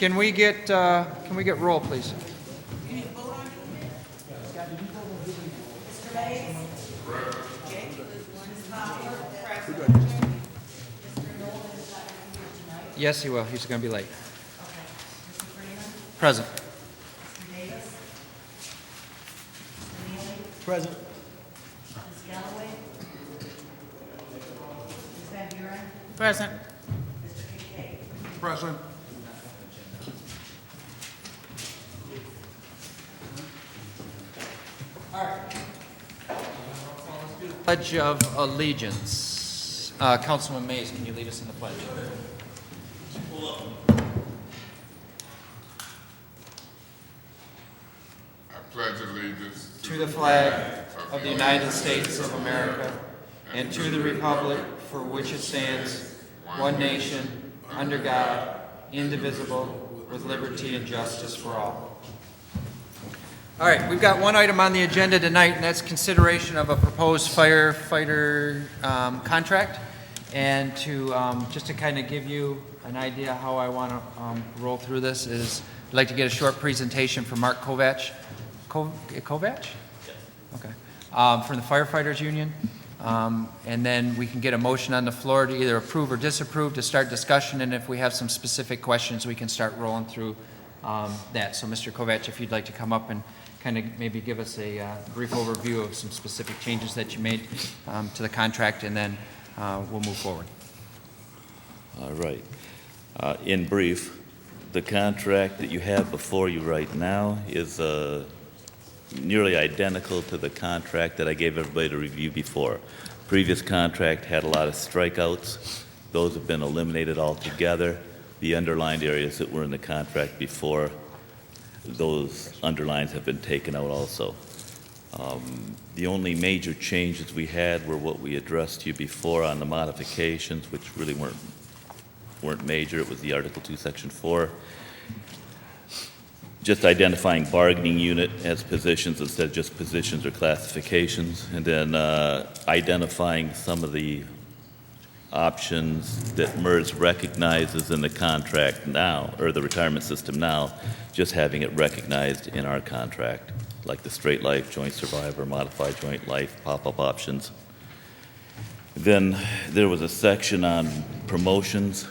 Can we get roll, please? Yes, he will. He's going to be late. Present. Present. Present. Present. Pledge of Allegiance. Councilman Mays, can you lead us in the pledge? I pledge allegiance To the flag of the United States of America and to the republic for which it stands, one nation, under God, indivisible, with liberty and justice for all. All right, we've got one item on the agenda tonight, and that's consideration of a proposed firefighter contract. And to just to kind of give you an idea how I want to roll through this is I'd like to get a short presentation from Mark Kovach. Kovach? Yes. Okay. From the Firefighters Union. And then we can get a motion on the floor to either approve or disapprove to start discussion. And if we have some specific questions, we can start rolling through that. So Mr. Kovach, if you'd like to come up and kind of maybe give us a brief overview of some specific changes that you made to the contract, and then we'll move forward. All right. In brief, the contract that you have before you right now is nearly identical to the contract that I gave everybody to review before. Previous contract had a lot of strikeouts. Those have been eliminated altogether. The underlined areas that were in the contract before, those underlines have been taken out also. The only major changes we had were what we addressed to you before on the modifications, which really weren't major. It was the Article 2, Section 4. Just identifying bargaining unit as positions instead of just positions or classifications, and then identifying some of the options that MERS recognizes in the contract now, or the retirement system now, just having it recognized in our contract, like the straight life, joint survivor, modified joint life, pop-up options. Then there was a section on promotions.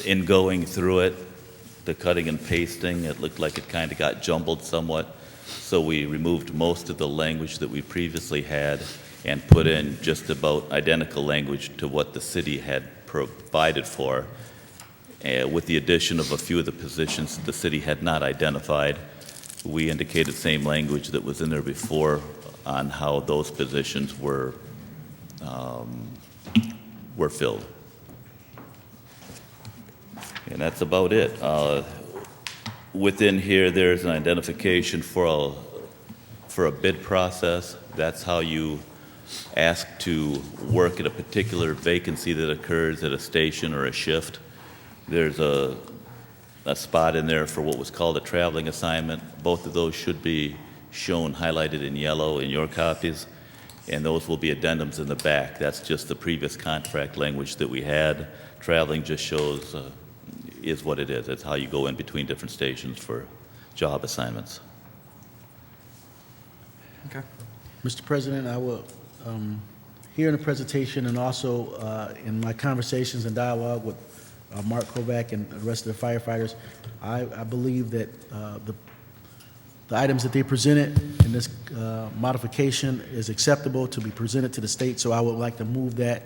In going through it, the cutting and pasting, it looked like it kind of got jumbled somewhat, so we removed most of the language that we previously had and put in just about identical language to what the city had provided for, with the addition of a few of the positions the city had not identified. We indicated the same language that was in there before on how those positions were filled. And that's about it. Within here, there's an identification for a bid process. That's how you ask to work at a particular vacancy that occurs at a station or a shift. There's a spot in there for what was called a traveling assignment. Both of those should be shown highlighted in yellow in your copies, and those will be addendums in the back. That's just the previous contract language that we had. Traveling just shows is what it is. It's how you go in between different stations for job assignments. Okay. Mr. President, I will, here in the presentation and also in my conversations and dialogue with Mark Kovach and the rest of the firefighters, I believe that the items that they presented in this modification is acceptable to be presented to the state, so I would like to move that,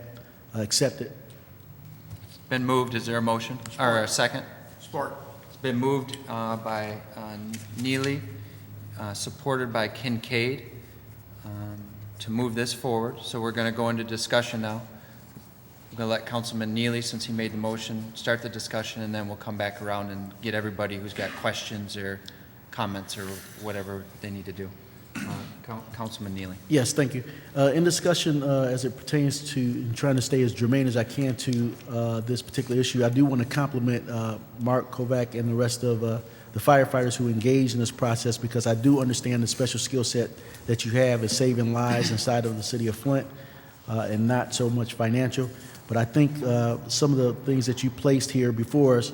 accept it. Been moved. Is there a motion or a second? Support. It's been moved by Neely, supported by Kincaid, to move this forward. So we're going to go into discussion now. I'm going to let Councilman Neely, since he made the motion, start the discussion, and then we'll come back around and get everybody who's got questions or comments or whatever they need to do. Councilman Neely. Yes, thank you. In discussion as it pertains to trying to stay as germane as I can to this particular issue, I do want to compliment Mark Kovach and the rest of the firefighters who engage in this process, because I do understand the special skill set that you have is saving lives inside of the city of Flint and not so much financial. But I think some of the things that you placed here before us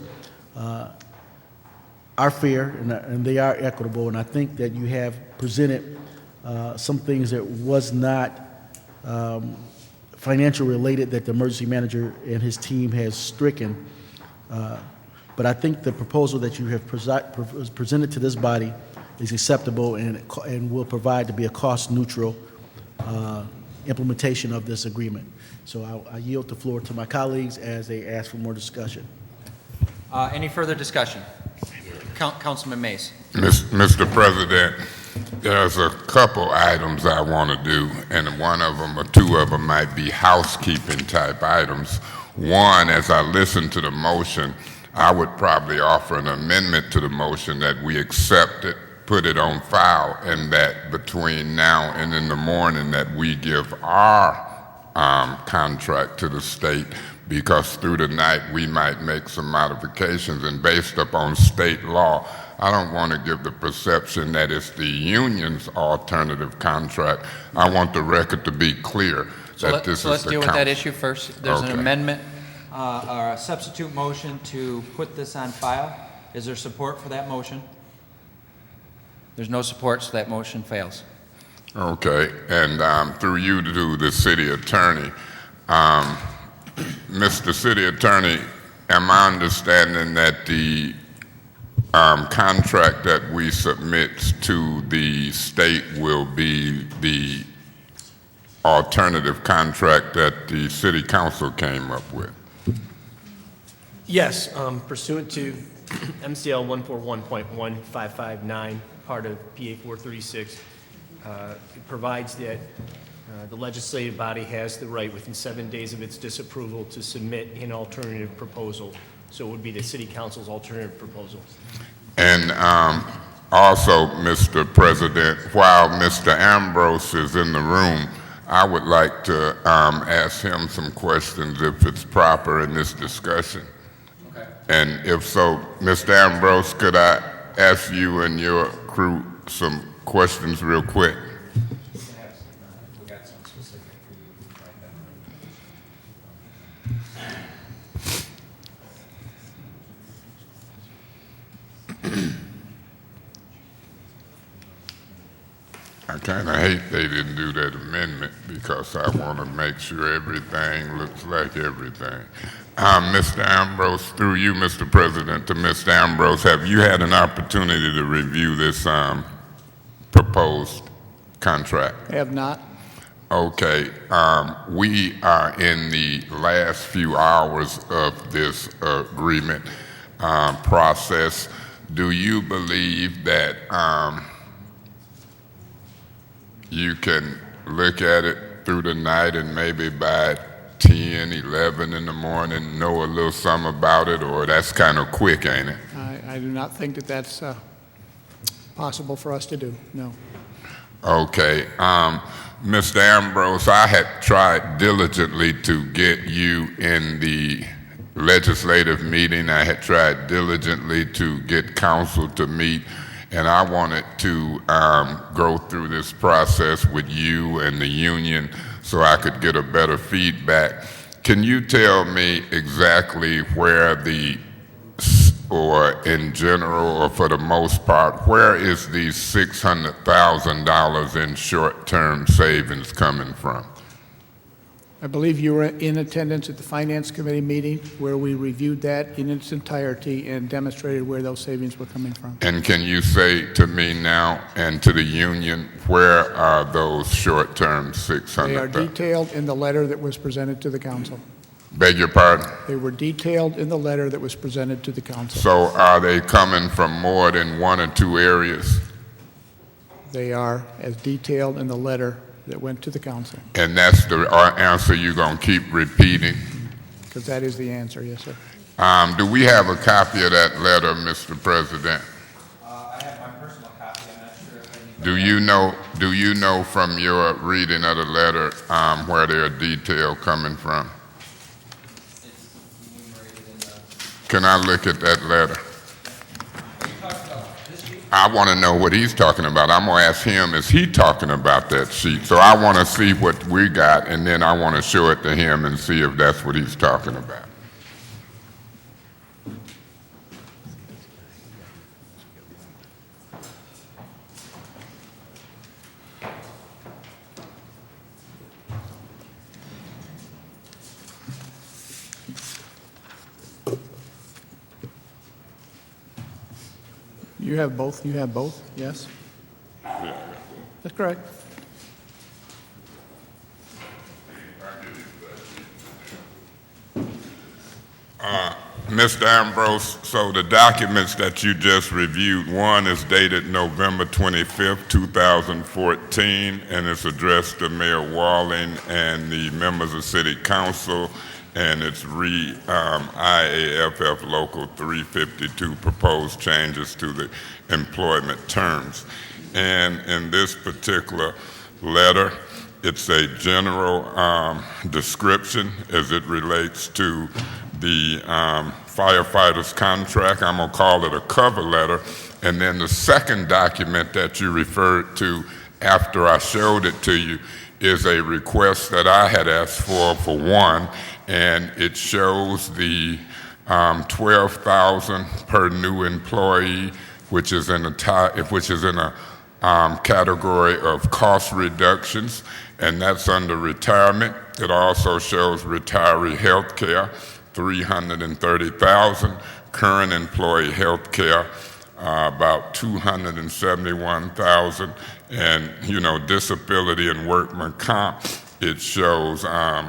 are fair and they are equitable, and I think that you have presented some things that was not financial related that the emergency manager and his team has stricken. But I think the proposal that you have presented to this body is acceptable and will provide to be a cost-neutral implementation of this agreement. So I yield the floor to my colleagues as they ask for more discussion. Any further discussion? Councilman Mays. Mr. President, there's a couple items I want to do, and one of them or two of them might be housekeeping type items. One, as I listen to the motion, I would probably offer an amendment to the motion that we accept it, put it on file, and that between now and in the morning that we give our contract to the state, because through the night we might make some modifications, and based upon state law, I don't want to give the perception that it's the union's alternative contract. I want the record to be clear that this is the So let's deal with that council. issue first. There's an Okay. amendment or a substitute motion to put this on file. Is there support for that motion? There's no support, so that motion fails. Okay, and through you to the city attorney, Mr. City Attorney, am I understanding that the contract that we submit to the state will be the alternative contract that the city council came up with? Yes, pursuant to MCL 141.1559, part of PA 436, it provides that the legislative body has the right within 7 days of its disapproval to submit an alternative proposal. So it would be the city council's alternative proposal. And also, Mr. President, while Mr. Ambrose is in the room, I would like to ask him some questions if it's proper in this discussion. Okay. And if so, Mr. Ambrose, could I ask you and your crew some questions real quick? I kind of hate they didn't do that amendment because I want to make sure everything looks like everything. Mr. Ambrose, through you, Mr. President, to Mr. Ambrose, have you had an opportunity to review this proposed contract? I have not. Okay, we are in the last few hours of this agreement process. Do you believe that you can look at it through the night and maybe by 10, 11 in the morning know a little something about it, or that's kind of quick, ain't it? I do not think that that's possible for us to do, no. Okay. Mr. Ambrose, I had tried diligently to get you in the legislative meeting. I had tried diligently to get council to meet, and I wanted to go through this process with you and the union so I could get a better feedback. Can you tell me exactly where or in general, or for the most part, where is these $600,000 in short-term savings coming from? I believe you were in attendance at the Finance Committee meeting where we reviewed that in its entirety and demonstrated where those savings were coming from. And can you say to me now and to the union, where are those short-term $600,000? They are detailed in the letter that was presented to the council. Beg your pardon? They were detailed in the letter that was presented to the council. So are they coming from more than one or two areas? They are as detailed in the letter that went to the council, And that's the answer you're going to keep repeating? because that is the answer, yes, sir. Do we have a copy of that letter, Mr. President? I have my personal copy. I'm not sure if any. Do you know from your reading of the letter where their detail coming from? It's enumerated in the. Can I look at that letter? I want to know what he's talking about. I'm going to ask him, is he talking about that sheet? So I want to see what we got, and then I want to show it to him and see if that's what he's talking about. You have both, yes? That's correct. Mr. Ambrose, so the documents that you just reviewed, one is dated November 25th, 2014, and it's addressed to Mayor Walling and the members of City Council, and it's IAFF Local 352, proposed changes to the employment terms. And in this particular letter, it's a general description as it relates to the firefighters contract. I'm gonna call it a cover letter. And then the second document that you referred to after I showed it to you is a request that I had asked for one, and it shows the $12,000 per new employee, which is in a category of cost reductions, and that's under retirement. It also shows retiree health care, $330,000, current employee health care, about $271,000, and disability and workman comp, it shows a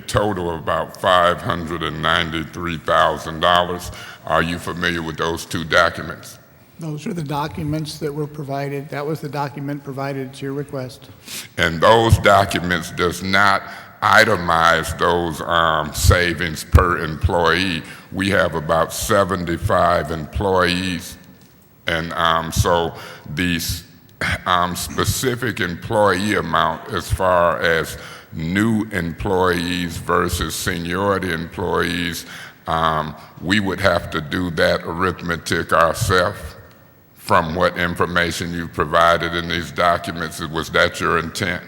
total of about $593,000. Are you familiar with those two documents? Those are the documents that were provided. That was the document provided at your request. And those documents does not itemize those savings per employee. We have about 75 employees, and so these specific employee amount as far as new employees versus seniority employees, we would have to do that arithmetic ourselves. From what information you provided in these documents, was that your intent?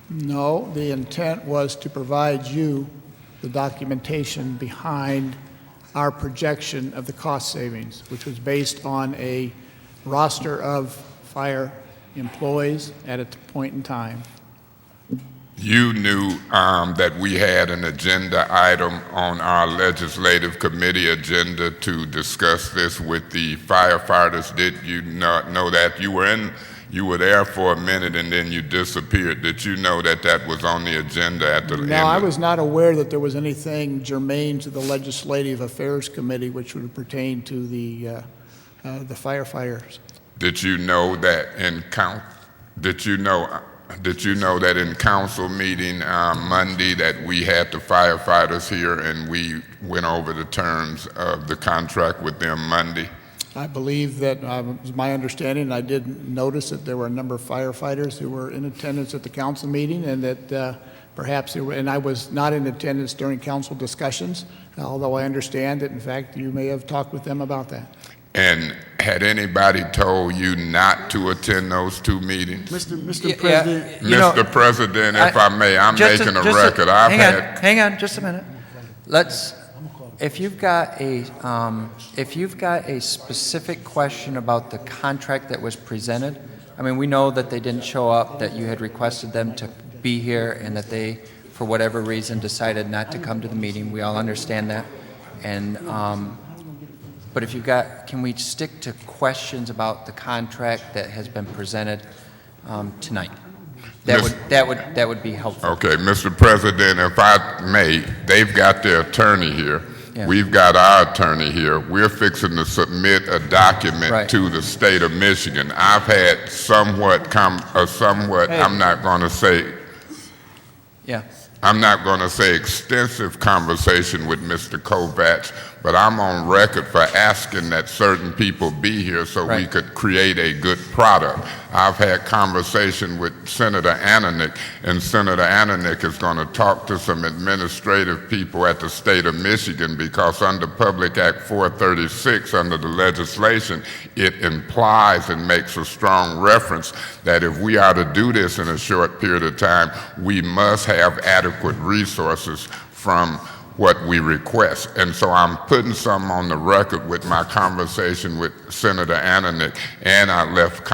No, the intent was to provide you the documentation behind our projection of the cost savings, which was based on a roster of fire employees at a point in time. You knew that we had an agenda item on our legislative committee agenda to discuss this with the firefighters. Did you not know that? You were there for a minute and then you disappeared. Did you know that that was on the agenda at the end? No, I was not aware that there was anything germane to the Legislative Affairs Committee which would pertain to the firefighters. Did you know that in that in council meeting Monday that we had the firefighters here and we went over the terms of the contract with them Monday? I believe that was my understanding, and I did notice that there were a number of firefighters who were in attendance at the council meeting, and that perhaps there were, and I was not in attendance during council discussions, although I understand that in fact you may have talked with them about that. And had anybody told you not to attend those two meetings? Mr. Yeah, President, Mr. President, if I may, I'm making a record. Hang on, just a minute. If you've got a specific question about the contract that was presented, I mean, we know that they didn't show up, that you had requested them to be here, and that they, for whatever reason, decided not to come to the meeting. We all understand that. And but if you've got, can we stick to questions about the contract that has been presented tonight? That would be helpful. Okay, Mr. President, if I may, they've got their attorney here. Yeah. We've got our attorney here. We're fixing to submit a document Right. to the state of Michigan. I've had I'm not going to say, Yeah. I'm not going to say extensive conversation with Mr. Kovacs, but I'm on record for asking that certain people be here so we Right. could create a good product. I've had conversation with Senator Ananick, and Senator Ananick is going to talk to some administrative people at the state of Michigan, because under Public Act 436, under the legislation, it implies and makes a strong reference that if we are to do this in a short period of time, we must have adequate resources from what we request. And so I'm putting some on the record with my conversation with Senator Ananick, and I left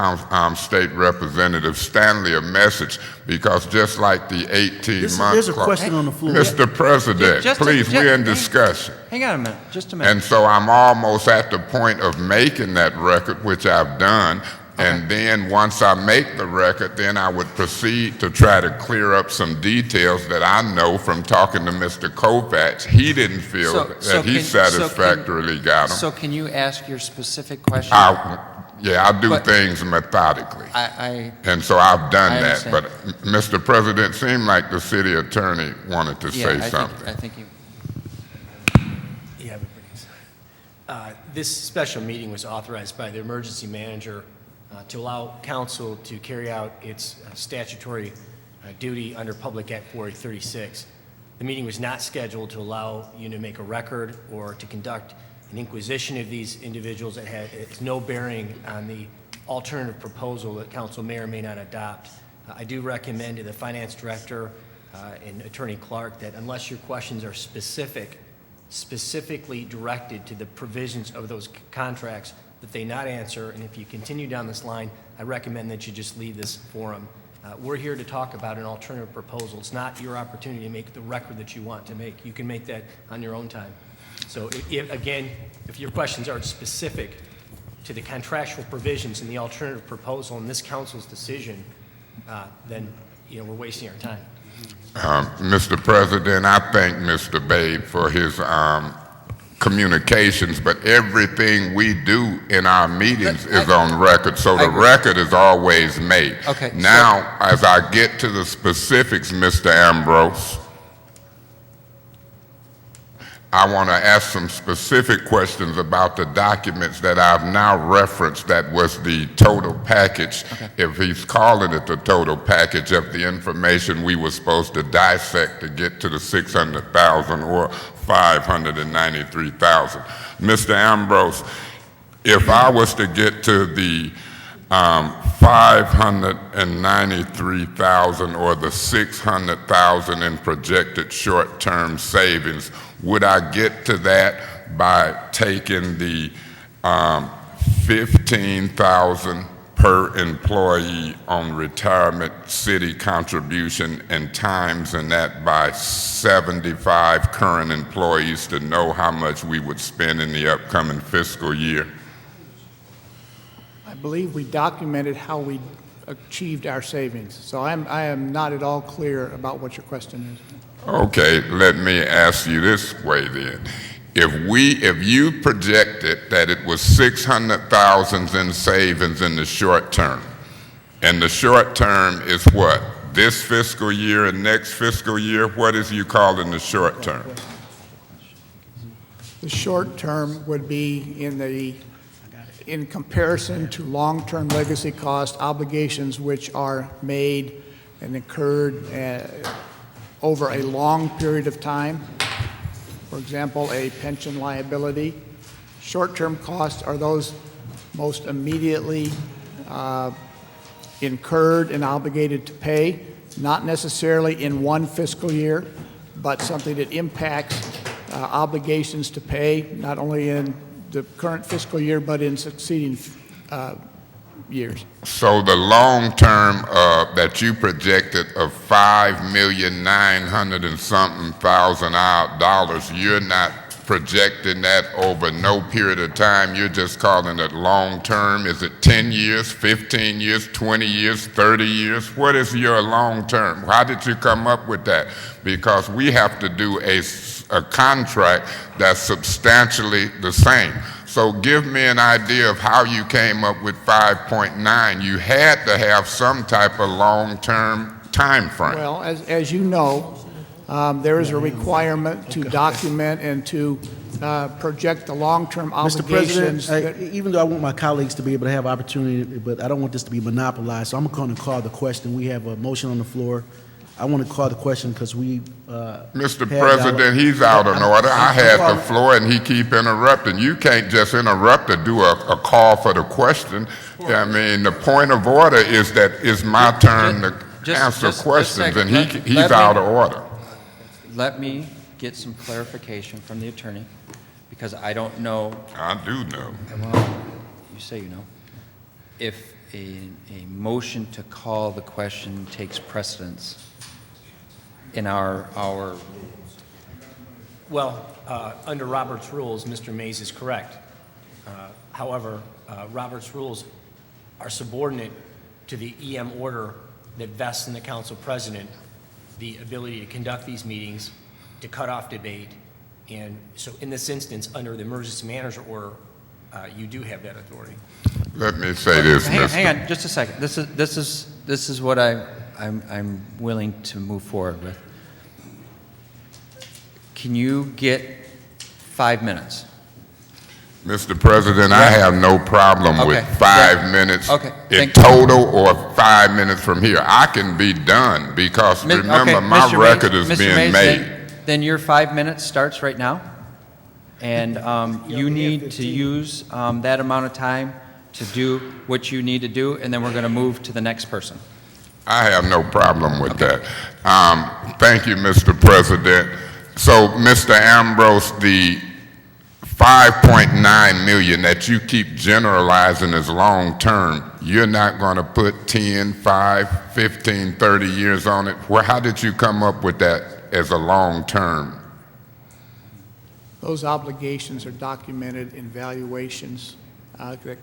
State Representative Stanley a message, because just like the 18-month There's a clock. question on the floor. Mr. President, please, we're in discussion. Hang on a minute, just a minute. And so I'm almost at the point of making that record, which I've done. And then once I make the record, then I would proceed to try to clear up some details that I know from talking to Mr. Kovacs. He didn't feel that he satisfactorily got them. So can you ask your specific question? I do things methodically. And so I've done that. But Mr. President, it seemed like the city attorney wanted to say something. I think you. Yeah, this special meeting was authorized by the emergency manager to allow council to carry out its statutory duty under Public Act 4036. The meeting was not scheduled to allow you to make a record or to conduct an inquisition of these individuals. It has no bearing on the alternative proposal that council may or may not adopt. I do recommend to the finance director and Attorney Clark that unless your questions are specifically directed to the provisions of those contracts, that they not answer. And if you continue down this line, I recommend that you just leave this forum. We're here to talk about an alternative proposal. It's not your opportunity to make the record that you want to make. You can make that on your own time. So again, if your questions are specific to the contractual provisions in the alternative proposal in this council's decision, then we're wasting our time. Mr. President, I thank Mr. Babe for his communications, but everything we do in our meetings is on record, so the record is always made. Okay. Now, as I get to the specifics, Mr. Ambrose, I want to ask some specific questions about the documents that I've now referenced that was the total package, if he's calling it the total package of the information we were supposed to dissect to get to the 600,000 or 593,000. Mr. Ambrose, if I was to get to the 593,000 or the 600,000 in projected short-term savings, would I get to that by taking the 15,000 per employee on retirement city contribution and times and that by 75 current employees to know how much we would spend in the upcoming fiscal year? I believe we documented how we achieved our savings. So I am not at all clear about what your question is. Okay, let me ask you this way then. If you projected that it was 600,000 in savings in the short term, and the short term is what? This fiscal year and next fiscal year? What is you calling the short term? The short term would be in comparison to long-term legacy cost obligations which are made and incurred over a long period of time. For example, a pension liability. Short-term costs are those most immediately incurred and obligated to pay, not necessarily in one fiscal year, but something that impacts obligations to pay, not only in the current fiscal year, but in succeeding years. So the long term that you projected of $5,900,000 and something dollars, you're not projecting that over no period of time. You're just calling it long term. Is it 10 years, 15 years, 20 years, 30 years? What is your long term? How did you come up with that? Because we have to do a contract that's substantially the same. So give me an idea of how you came up with 5.9. You had to have some type of long-term time frame. Well, as you know, there is a requirement to document and to project the long-term Mr. obligations. President, even though I want my colleagues to be able to have opportunity, but I don't want this to be monopolized, so I'm going to call the question. We have a motion on the floor. I want to call the question because we Mr. President, he's out of order. I had the floor and he keep interrupting. You can't just interrupt or do a call for the question. I mean, the point of order is that it's my turn to answer questions, and he's out of order. Let me get some clarification from the attorney, because I don't know, I do know. well, you say you know, if a motion to call the question takes precedence in our Well, under Robert's rules, Mr. Mays is correct. However, Robert's rules are subordinate to the EM order that vests in the council president the ability to conduct these meetings, to cut off debate, and so in this instance, under the emergency manager order, you do have that authority. Let me say this, Mr. hang on just a second. This is what I'm willing to move forward with. Can you get 5 minutes? Mr. President, I have no problem with Okay. 5 minutes Okay. in total or 5 minutes from here. I can be done because remember, my Mr. record Mays, is Mr. being Mays, made. Then your 5 minutes starts right now, and you need to use that amount of time to do what you need to do, and then we're going to move to the next person. I have no problem with that. Thank you, Mr. President. So, Mr. Ambrose, the 5.9 million that you keep generalizing as long-term, you're not going to put 10, 5, 15, 30 years on it? Well, how did you come up with that as a long-term? Those obligations are documented in valuations that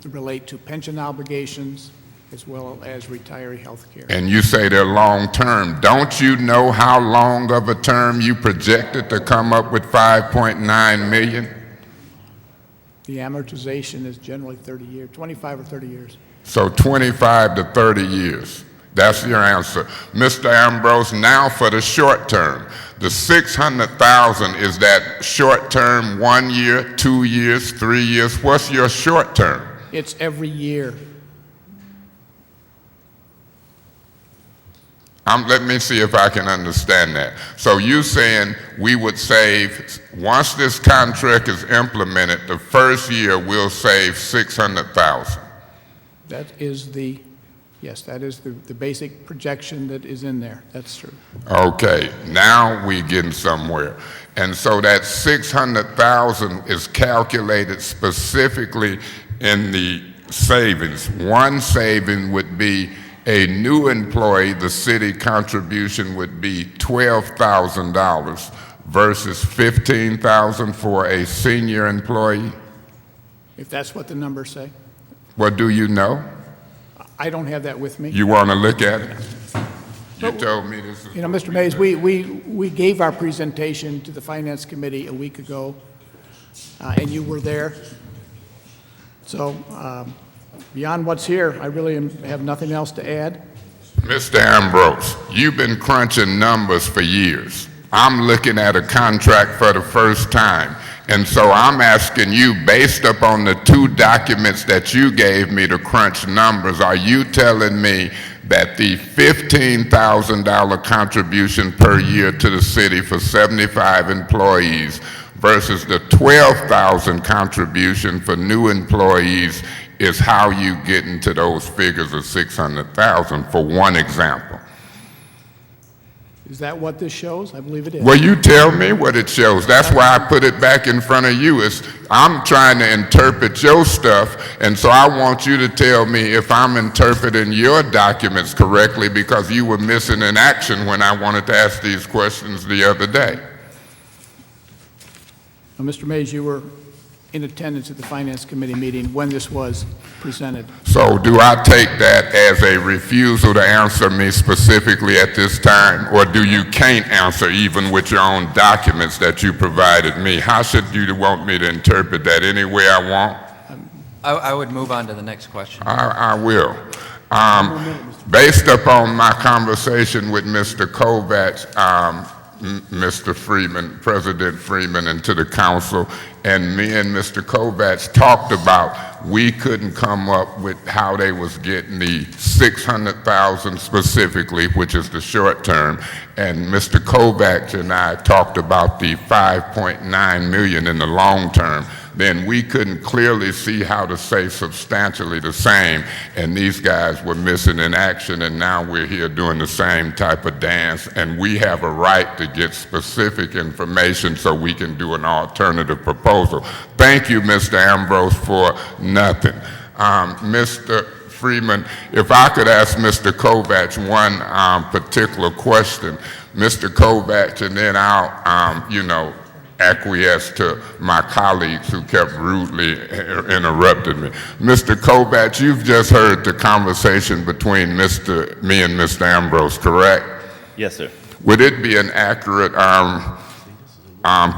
relate to pension obligations as well as retiree health care. And you say they're long-term. Don't you know how long of a term you projected to come up with 5.9 million? The amortization is generally 30 years, 25 or 30 years. So 25 to 30 years. That's your answer. Mr. Ambrose, now for the short term. The 600,000, is that short term 1 year, 2 years, 3 years? What's your short term? It's every year. Let me see if I can understand that. So you saying we would save, once this contract is implemented, the first year we'll save 600,000. That is the, yes, that is the basic projection that is in there. That's true. Okay, now we're getting somewhere. And so that 600,000 is calculated specifically in the savings. One saving would be a new employee, the city contribution would be $12,000 versus $15,000 for a senior employee. If that's what the numbers say. Well, do you know? I don't have that with me. You want to look at it? You told me this is... You know, Mr. Mays, we gave our presentation to the Finance Committee a week ago, and you were there. So beyond what's here, I really have nothing else to add. Mr. Ambrose, you've been crunching numbers for years. I'm looking at a contract for the first time. And so I'm asking you, based upon the 2 documents that you gave me to crunch numbers, are you telling me that the $15,000 contribution per year to the city for 75 employees versus the $12,000 contribution for new employees is how you get into those figures of 600,000, for one example? Is that what this shows? I believe it is. Well, you tell me what it shows. That's why I put it back in front of you. I'm trying to interpret your stuff, and so I want you to tell me if I'm interpreting your documents correctly, because you were missing in action when I wanted to ask these questions the other day. Well, Mr. Mays, you were in attendance at the Finance Committee meeting when this was presented. So do I take that as a refusal to answer me specifically at this time, or do you can't answer even with your own documents that you provided me? How should you want me to interpret that? Any way I want? I would move on to the next question. I will. Based upon my conversation with Mr. Kovacs, Mr. Freeman, President Freeman, and to the council, and me and Mr. Kovacs talked about, we couldn't come up with how they was getting the 600,000 specifically, which is the short term, and Mr. Kovacs and I talked about the 5.9 million in the long term. then we couldn't clearly see how to say substantially the same, and these guys were missing in action, and now we're here doing the same type of dance, and we have a right to get specific information so we can do an alternative proposal. Thank you, Mr. Ambrose, for nothing. Mr. Freeman, if I could ask Mr. Kovacs one particular question, Mr. Kovacs, and then I'll, acquiesce to my colleagues who kept rudely interrupting me. Mr. Kovacs, you've just heard the conversation between me and Mr. Ambrose, correct? Yes, sir. Would it be an accurate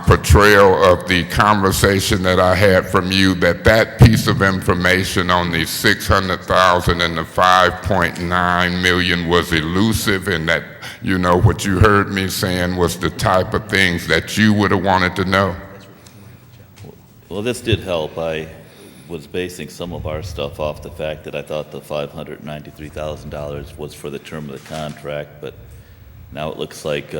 portrayal of the conversation that I had from you, that piece of information on the 600,000 and the 5.9 million was elusive, and that what you heard me saying was the type of things that you would have wanted to know? Well, this did help. I was basing some of our stuff off the fact that I thought the $593,000 was for the term of the contract, but now it looks like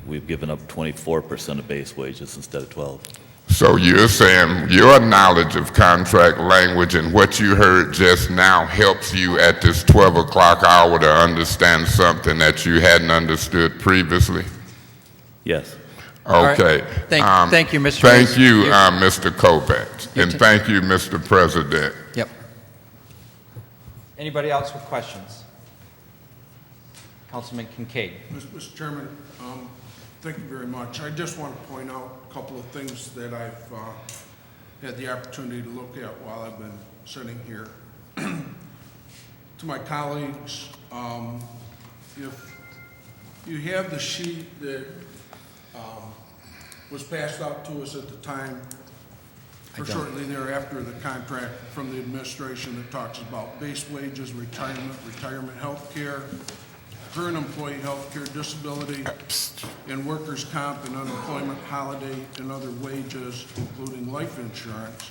we've given up 24% of base wages instead of 12. So you're saying your knowledge of contract language and what you heard just now helps you at this 12 o'clock hour to understand something that you hadn't understood previously? Yes. Okay. Right. Thank you, Mr. Thank Hayes. you, Mr. Kovacs. And thank you, Mr. President. Yep. Anybody else with questions? Councilman Kincaid. Mr. Chairman, thank you very much. I just want to point out a couple of things that I've had the opportunity to look at while I've been sitting here. To my colleagues, if you have the sheet that was passed out to us at the time, or shortly thereafter, the contract from the administration that talks about base wages, retirement health care, current employee health care, disability, and workers' comp and unemployment, holiday, and other wages, including life insurance.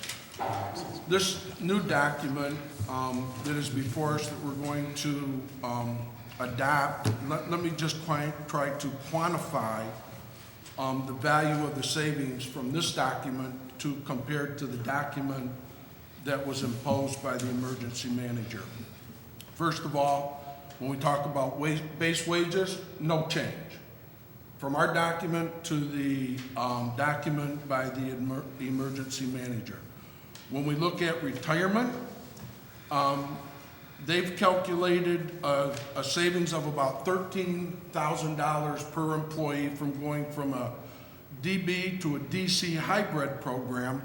This new document that is before us that we're going to adopt, let me just try to quantify the value of the savings from this document compared to the document that was imposed by the emergency manager. First of all, when we talk about base wages, no change. From our document to the document by the emergency manager. When we look at retirement, they've calculated a savings of about $13,000 per employee from going from a DB to a DC hybrid program.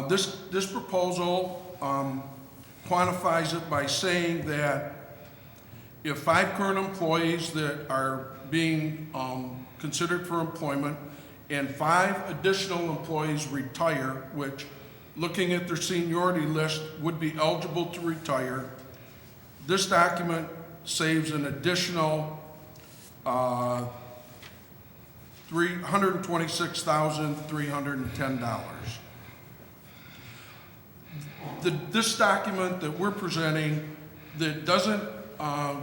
This proposal quantifies it by saying that if 5 current employees that are being considered for employment and 5 additional employees retire, which looking at their seniority list would be eligible to retire, this document saves an additional $126,310. This document that we're presenting that doesn't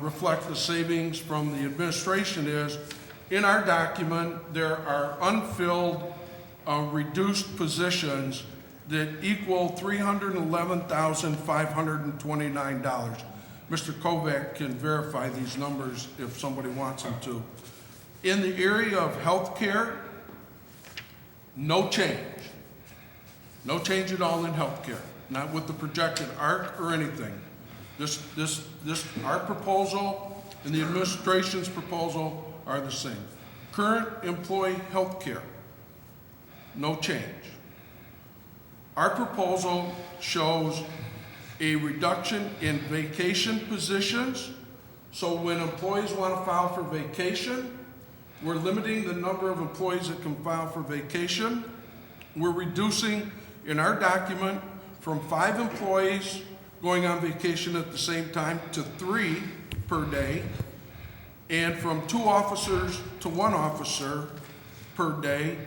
reflect the savings from the administration is, in our document, there are unfilled reduced positions that equal $311,529. Mr. Kovacs can verify these numbers if somebody wants him to. In the area of health care, no change. No change at all in health care, not with the projected ARC or anything. Our proposal and the administration's proposal are the same. Current employee health care, no change. Our proposal shows a reduction in vacation positions. So when employees want to file for vacation, we're limiting the number of employees that can file for vacation. We're reducing in our document from 5 employees going on vacation at the same time to 3 per day, and from 2 officers to 1 officer per day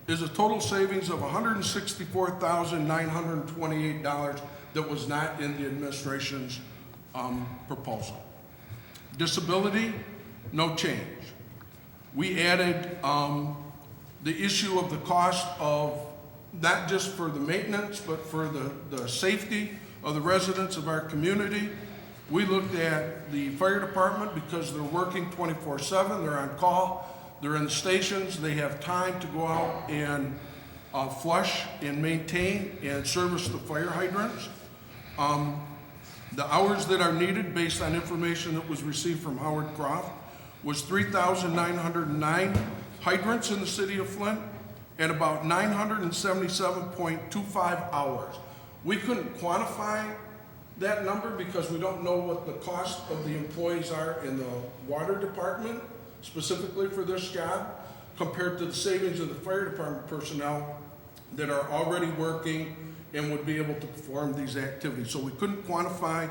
is a total savings of $164,928 that was not in the administration's proposal. Disability, no change. We added the issue of the cost of not just for the maintenance, but for the safety of the residents of our community. We looked at the fire department because they're working 24/7, they're on call, they're in the stations, they have time to go out and flush and maintain and service the fire hydrants. The hours that are needed, based on information that was received from Howard Croft, was 3,909 hydrants in the city of Flint and about 977.25 hours. We couldn't quantify that number because we don't know what the cost of the employees are in the water department, specifically for this job, compared to the savings of the fire department personnel that are already working and would be able to perform these activities. So we couldn't quantify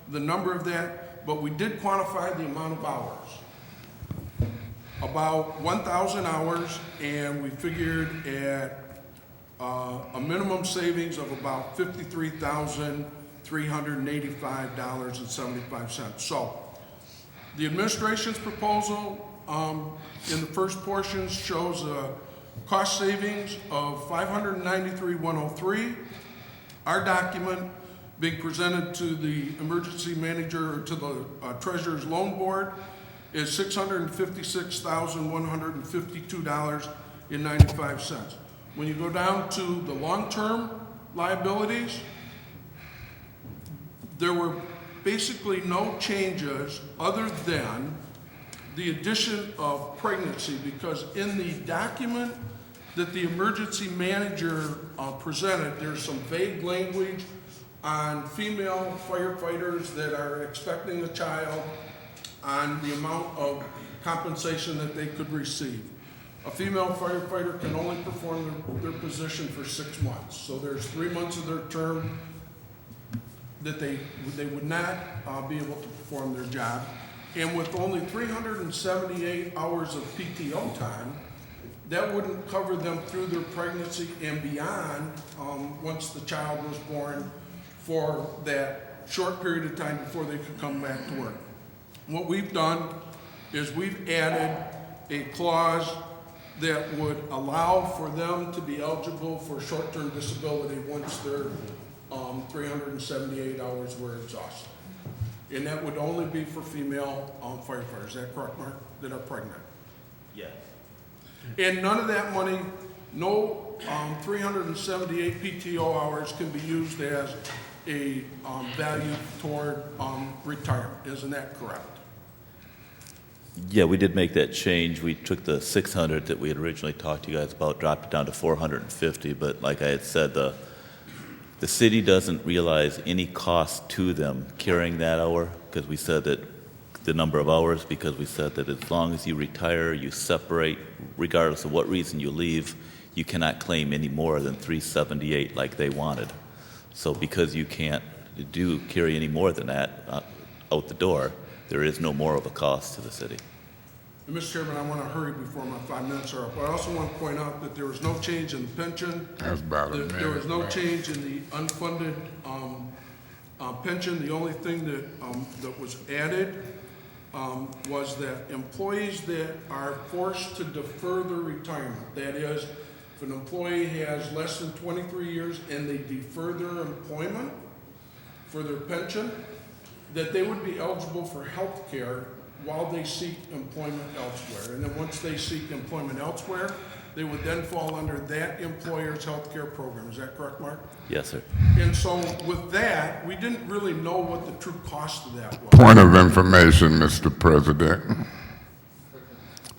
the number of that, but we did quantify the amount of hours. About 1,000 hours, and we figured at a minimum savings of about $53,385.75. So the administration's proposal in the first portion shows a cost savings of $593,103. Our document being presented to the emergency manager or to the treasurer's loan board is $656,152.95. When you go down to the long-term liabilities, there were basically no changes other than the addition of pregnancy, because in the document that the emergency manager presented, there's some vague language on female firefighters that are expecting a child, on the amount of compensation that they could receive. A female firefighter can only perform their position for 6 months. So there's 3 months of their term that they would not be able to perform their job. And with only 378 hours of PTO time, that wouldn't cover them through their pregnancy and beyond once the child was born, for that short period of time before they could come back to work. What we've done is we've added a clause that would allow for them to be eligible for short-term disability once their 378 hours were exhausted. And that would only be for female firefighters. Is that correct, Mark? That are pregnant? Yes. And none of that money, no 378 PTO hours can be used as a value toward retirement. Isn't that correct? Yeah, we did make that change. We took the 600 that we had originally talked to you guys about, dropped it down to 450, but like I had said, the city doesn't realize any cost to them carrying that hour, because we said that the number of hours, because we said that as long as you retire, you separate, regardless of what reason you leave, you cannot claim any more than 378 like they wanted. So because you can't carry any more than that out the door, there is no more of a cost to the city. And Mr. Chairman, I want to hurry before my 5 minutes are up. But I also want to point out that there was no change in the pension. That's about a minute. There was no change in the unfunded pension. The only thing that was added was that employees that are forced to defer their retirement, that is, if an employee has less than 23 years and they defer their employment for their pension, that they would be eligible for health care while they seek employment elsewhere. And then once they seek employment elsewhere, they would then fall under that employer's health care program. Is that correct, Mark? Yes, sir. And so with that, we didn't really know what the true cost of that was. Point of information, Mr. President.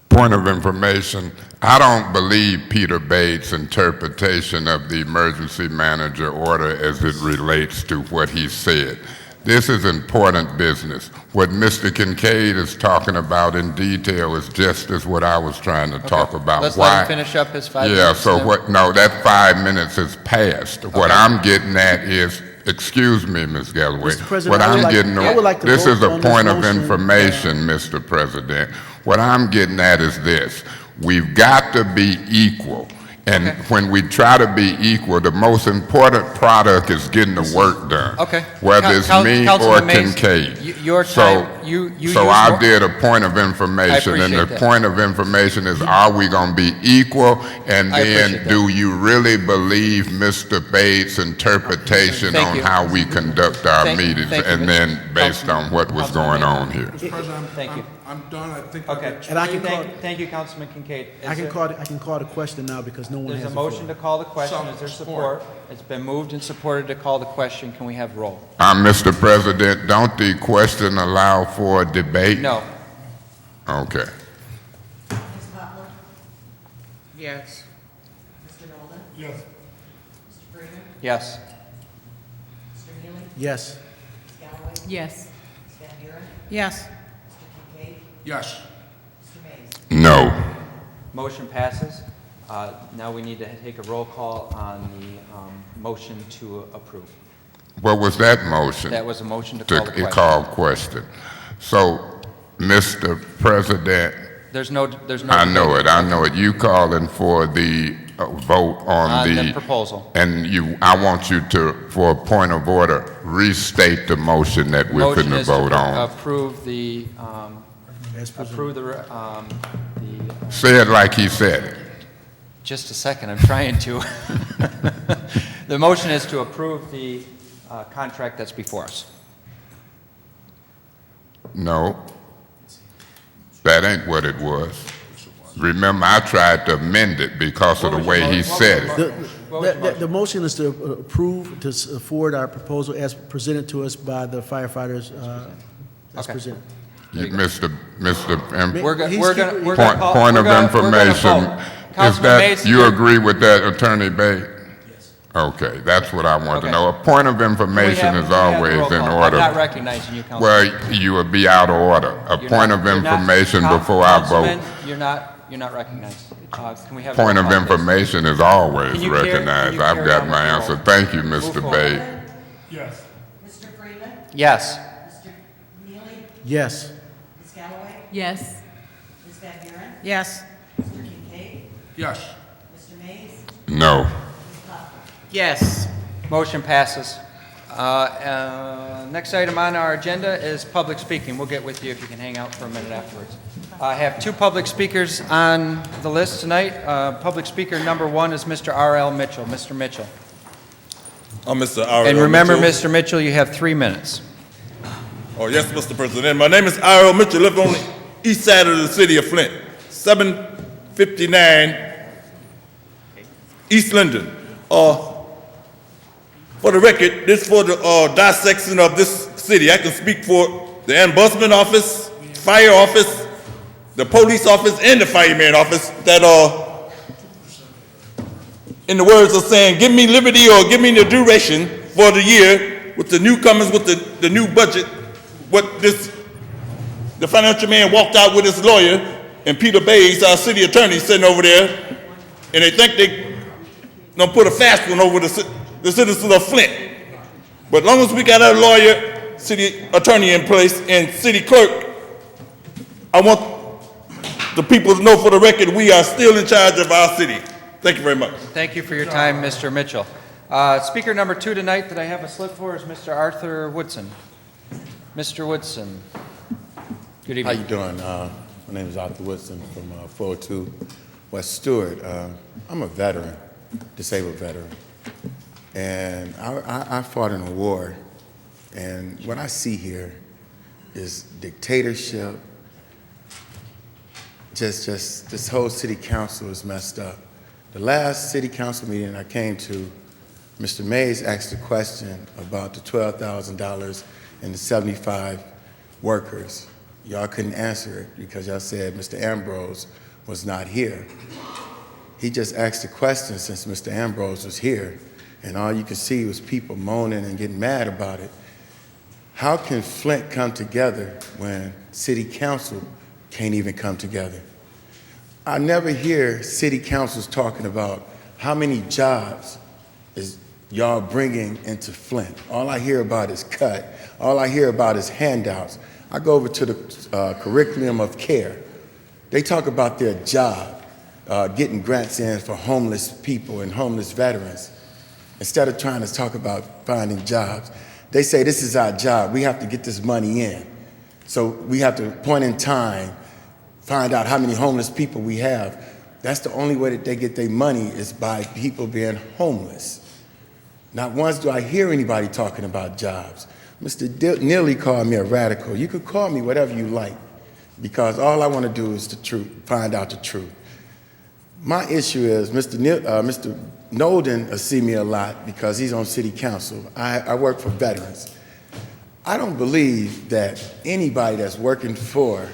Point of information. I don't believe Peter Bates' interpretation of the emergency manager order as it relates to what he said. This is important business. What Mr. Kincaid is talking about in detail is just as what I was trying to talk about. Let's let him finish up his 5 minutes. Yeah, so then. what, no, that 5 minutes is past. What I'm getting at is, excuse me, Ms. Galloway. Mr. President, What I would I'm like- getting, I would like to this vote is a on this point of motion. information, Mr. President. What I'm getting at is this. We've got to be equal. And Okay. when we try to be equal, the most important product is getting the work done. Okay. Whether it's me or Councilman Mays, Kincaid. your time, you So use I more- did a point of information, and the appreciate that. point of information is, are we going to be equal? And I then, appreciate that. do you really believe Mr. Bates' interpretation Thank on you. how we conduct our Thank- meetings? thank you, And Mr. then, based Councilman- on what was Councilman going Mays. on here. Mr. President, Thank you. I'm done. I think. Okay. And I can Thank you, Councilman Kincaid. I can call the question now because no one has There's a the floor. motion to call the question. Is there support? It's been moved and supported to call the question. Can we have roll? Mr. President, don't the question allow for debate? No. Okay. Yes. Yes. Yes. Yes. Yes. Yes. No. Motion passes. Now we need to take a roll call on the motion to approve. What was that motion? That was a motion to call the question. Call question. So, Mr. President, There's no. I know it. You calling for the vote on the proposal. And I want you to, for a point of order, restate the motion that we're Motion finna is vote to on. approve the, As presented. approve the, Say it like he said it. just a second, I'm trying to. The motion is to approve the contract that's before us. No, that ain't what it was. Remember, I tried to amend it because of the way he said it. The motion is to approve, to forward our proposal as presented to us by the firefighters, as Okay. presented. Mr. We're going He's we're keep- going we're Point, gonna call, point we're of gonna- we're gonna information, vote. is Councilman that, Mays, you agree with that, Attorney Bay? Yes. Okay, that's what I want to Okay. know. A point of Can we information have- is can we have always roll in call? I'm order. not recognizing you, Councilman. Well, you would be out of order. A You're point not- of you're not- information Coun- before I vote. Councilman, you're not recognized. Can we have Point roll of call, please? information is always Can you carry- recognized. can you I've carry got on my with the answer. roll? Thank you, Move Mr. forward. Bay. Yes. Mr. Freeman? Yes. Mr. Neely? Yes. Ms. Galloway? Yes. Ms. Van Buren? Yes. Mr. Kincaid? Yes. Mr. Mays? No. Ms. Coughlin? Yes. Motion passes. Next item on our agenda is public speaking. We'll get with you if you can hang out for a minute afterwards. I have two public speakers on the list tonight. Public speaker number one is Mr. R.L. Mitchell. Mr. Mitchell. I'm Mr. R.L. And remember, Mitchell. Mr. Mitchell, you have 3 minutes. Oh, yes, Mr. President. My name is R.L. Mitchell, live on the east side of the city of Flint, 759 East Linden. For the record, this for the dissection of this city. I can speak for the ombudsman office, fire office, the police office, and the fireman office that in the words of saying, give me liberty or give me the duration for the year with the newcomers, with the new budget, the financial man walked out with his lawyer, and Peter Bays, our city attorney, sitting over there, and they think they gonna put a fast one over the citizens of Flint. But as long as we got our lawyer, city attorney in place, and city clerk, I want the people to know for the record we are still in charge of our city. Thank you very much. Thank you for your time, Mr. Mitchell. Speaker number two tonight that I have a slip for is Mr. Arthur Woodson. Mr. Woodson. Good How evening. you doing? My name is Arthur Woodson from 402 West Stewart. I'm a veteran, disabled veteran, and I fought in a war, and what I see here is dictatorship. Just this whole city council is messed up. The last city council meeting I came to, Mr. Mays asked a question about the $12,000 and the 75 workers. Y'all couldn't answer it because y'all said Mr. Ambrose was not here. He just asked a question since Mr. Ambrose was here, and all you could see was people moaning and getting mad about it. How can Flint come together when city council can't even come together? I never hear city councils talking about how many jobs is y'all bringing into Flint. All I hear about is cut. All I hear about is handouts. I go over to the curriculum of care. They talk about their job. getting grants in for homeless people and homeless veterans. Instead of trying to talk about finding jobs, they say this is our job. We have to get this money in. So we have to, point in time, find out how many homeless people we have. That's the only way that they get their money is by people being homeless. Not once do I hear anybody talking about jobs. Mr. Neely called me a radical. You could call me whatever you like, because all I want to do is the truth, find out the truth. My issue is Mr. Nolden will see me a lot because he's on city council. I work for veterans. I don't believe that anybody that's working for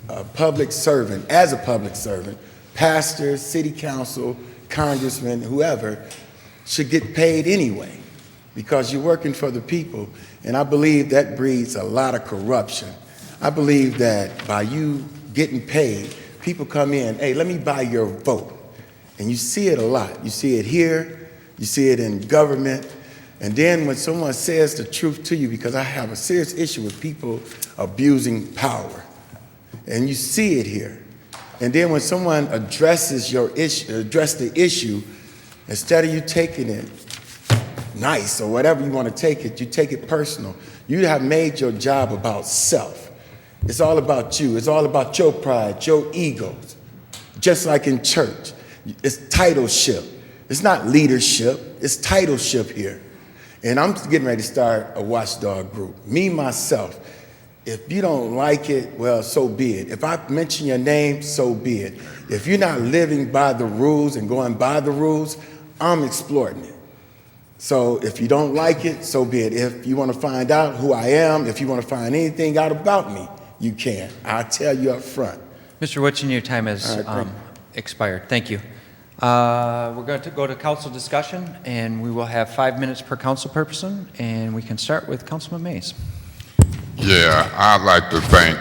a public servant, as a public servant, pastor, city council, congressman, whoever, should get paid anyway, because you're working for the people. And I believe that breeds a lot of corruption. I believe that by you getting paid, people come in, hey, let me buy your vote. And you see it a lot. You see it here, you see it in government. And then when someone says the truth to you, because I have a serious issue with people abusing power, and you see it here. And then when someone addresses your issue, address the issue, instead of you taking it nice or whatever you want to take it, you take it personal. You have made your job about self. It's all about you. It's all about your pride, your egos. Just like in church, it's titleship. It's not leadership, it's titleship here. And I'm getting ready to start a watchdog group. Me, myself. If you don't like it, well, so be it. If I mention your name, so be it. If you're not living by the rules and going by the rules, I'm exploiting it. So if you don't like it, so be it. If you want to find out who I am, if you want to find anything out about me, you can. I'll tell you up front. Mr. Woodson, your time has expired. Thank you. We're going to go to council discussion, and we will have 5 minutes per council person, and we can start with Councilman Mays. Yeah, I'd like to thank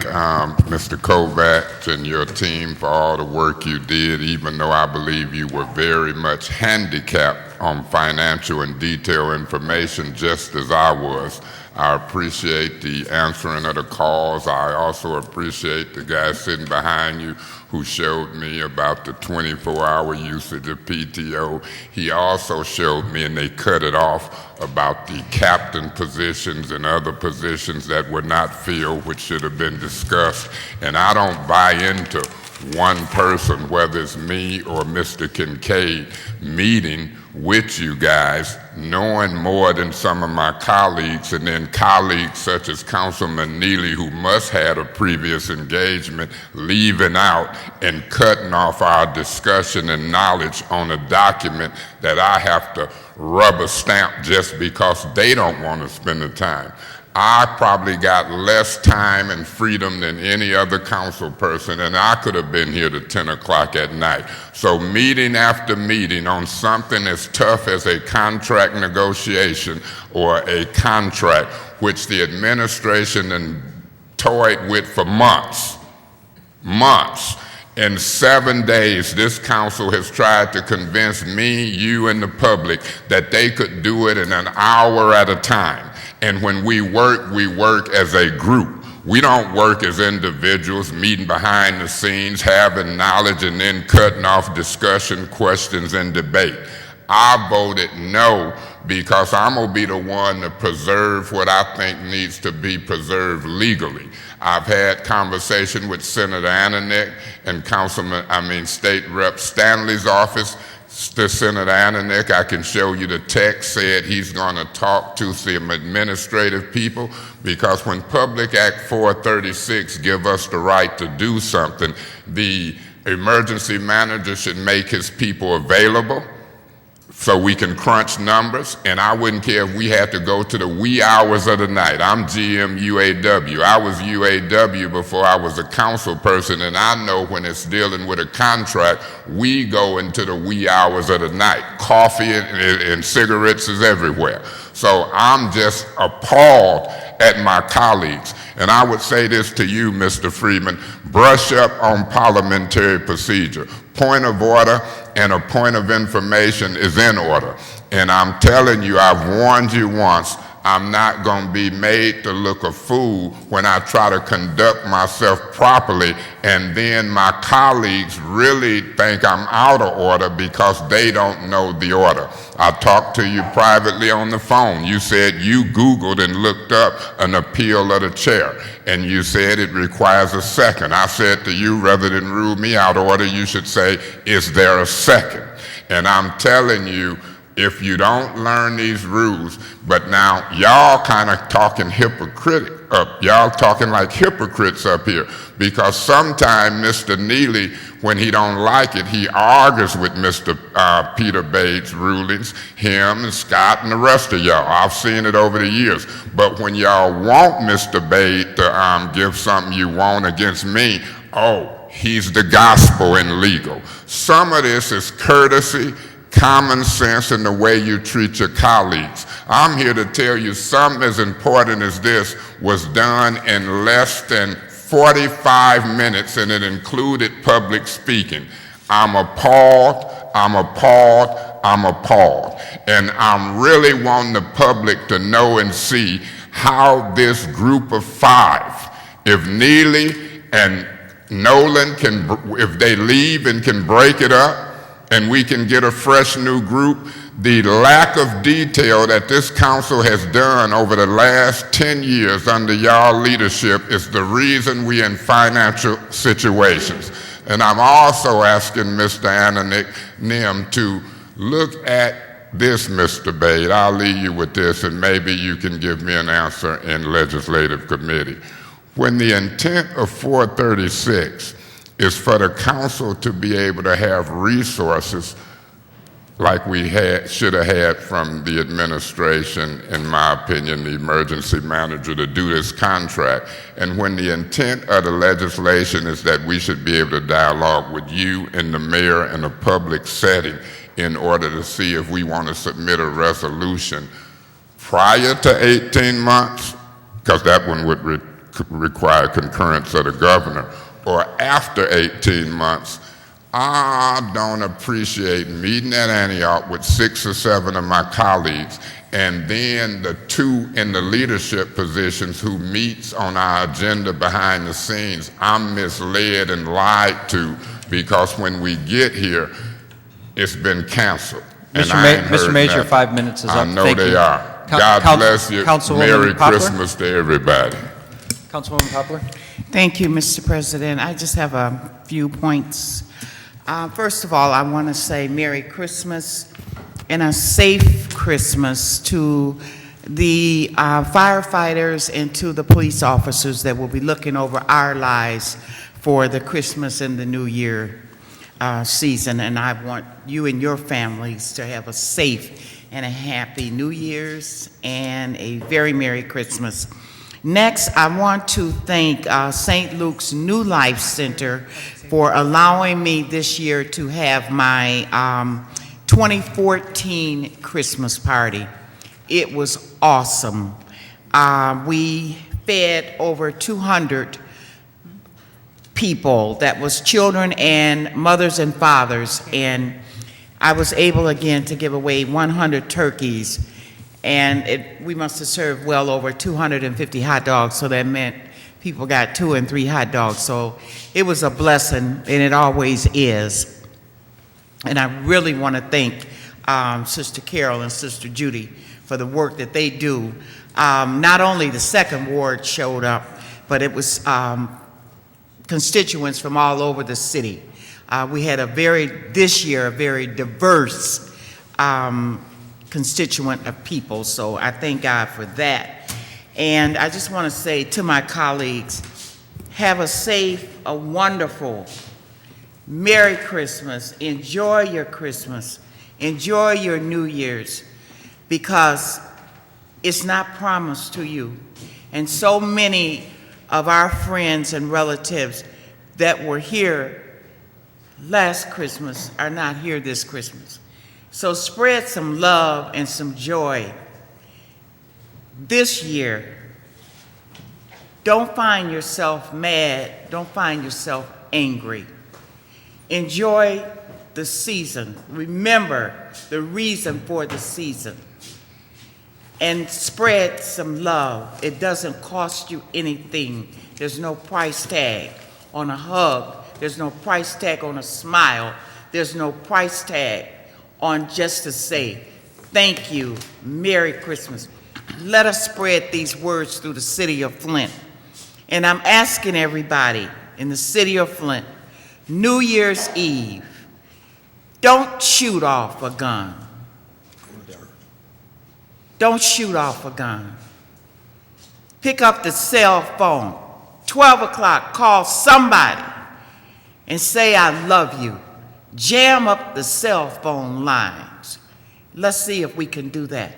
Mr. Kovacs and your team for all the work you did, even though I believe you were very much handicapped on financial and detailed information, just as I was. I appreciate the answering of the calls. I also appreciate the guy sitting behind you who showed me about the 24-hour usage of PTO. He also showed me, and they cut it off, about the captain positions and other positions that were not filled, which should have been discussed. And I don't buy into one person, whether it's me or Mr. Kincaid, meeting with you guys, knowing more than some of my colleagues, and then colleagues such as Councilman Neely, who must have had a previous engagement, leaving out and cutting off our discussion and knowledge on a document that I have to rubber stamp just because they don't want to spend the time. I probably got less time and freedom than any other council person, and I could have been here to 10 o'clock at night. So meeting after meeting on something as tough as a contract negotiation or a contract, which the administration and toyed with for months. In 7 days, this council has tried to convince me, you, and the public that they could do it in an hour at a time. And when we work as a group. We don't work as individuals, meeting behind the scenes, having knowledge, and then cutting off discussion, questions, and debate. I voted no because I'm going to be the one to preserve what I think needs to be preserved legally. I've had conversation with Senator Ananick and State Rep Stanley's office. To Senator Ananick, I can show you the text, said he's going to talk to some administrative people, because when Public Act 436 give us the right to do something, the emergency manager should make his people available so we can crunch numbers, and I wouldn't care if we had to go to the wee hours of the night. I'm GM UAW. I was UAW before I was a council person, and I know when it's dealing with a contract, we go into the wee hours of the night. Coffee and cigarettes is everywhere. So I'm just appalled at my colleagues. And I would say this to you, Mr. Freeman, brush up on parliamentary procedure. Point of order and a point of information is in order. And I'm telling you, I've warned you once, I'm not going to be made to look a fool when I try to conduct myself properly, and then my colleagues really think I'm out of order because they don't know the order. I talked to you privately on the phone. You said you Googled and looked up an appeal of the chair, and you said it requires a second. I said to you, rather than rule me out of order, you should say, is there a second? And I'm telling you, if you don't learn these rules, but now y'all kind of talking y'all talking like hypocrites up here, because sometimes Mr. Neely, when he don't like it, he argues with Mr. Peter Bates' rulings, him and Scott and the rest of y'all. I've seen it over the years. But when y'all want Mr. Bates to give something you want against me, oh, he's the gospel in legal. Some of this is courtesy, common sense, in the way you treat your colleagues. I'm here to tell you something as important as this was done in less than 45 minutes, and it included public speaking. I'm appalled, I'm appalled, I'm appalled. And I'm really wanting the public to know and see how this group of five, if Neely and Nolan if they leave and can break it up, and we can get a fresh new group, the lack of detail that this council has done over the last 10 years under y'all leadership is the reason we in financial situations. And I'm also asking Mr. Ananick Nim to look at this, Mr. Bade. I'll leave you with this, and maybe you can give me an answer in legislative committee. When the intent of 436 is for the council to be able to have resources like we should have had from the administration, in my opinion, the emergency manager, to do this contract. And when the intent of the legislation is that we should be able to dialogue with you and the mayor in a public setting in order to see if we want to submit a resolution prior to 18 months, because that one would require concurrence of the governor, or after 18 months, I don't appreciate meeting at Antioch with 6 or 7 of my colleagues, and then the 2 in the leadership positions who meets on our agenda behind the scenes. I'm misled and lied to, because when we get here, it's been canceled. Mr. Major, 5 minutes is up. I know Thank they you. are. God bless you. Merry Poplar? Christmas to everybody. Councilwoman Poplar? Thank you, Mr. President. I just have a few points. First of all, I want to say Merry Christmas and a safe Christmas to the firefighters and to the police officers that will be looking over our lives for the Christmas and the New Year season. And I want you and your families to have a safe and a happy New Year's and a very Merry Christmas. Next, I want to thank St. Luke's New Life Center for allowing me this year to have my 2014 Christmas party. It was awesome. We fed over 200 people, that was children and mothers and fathers, and I was able again to give away 100 turkeys. And we must have served well over 250 hot dogs, so that meant people got 2 and 3 hot dogs. So it was a blessing, and it always is. And I really want to thank Sister Carol and Sister Judy for the work that they do. Not only the Second Ward showed up, but it was constituents from all over the city. We had this year, a very diverse constituent of people, so I thank God for that. And I just want to say to my colleagues, have a safe, a wonderful, Merry Christmas. Enjoy your Christmas. Enjoy your New Year's, because it's not promised to you. And so many of our friends and relatives that were here last Christmas are not here this Christmas. So spread some love and some joy this year. Don't find yourself mad. Don't find yourself angry. Enjoy the season. Remember the reason for the season. and spread some love. It doesn't cost you anything. There's no price tag on a hug. There's no price tag on a smile. There's no price tag on just to say, thank you, Merry Christmas. Let us spread these words through the city of Flint. And I'm asking everybody in the city of Flint, New Year's Eve, don't shoot off a gun. Don't shoot off a gun. Pick up the cell phone. 12 o'clock, call somebody and say, I love you. Jam up the cell phone lines. Let's see if we can do that.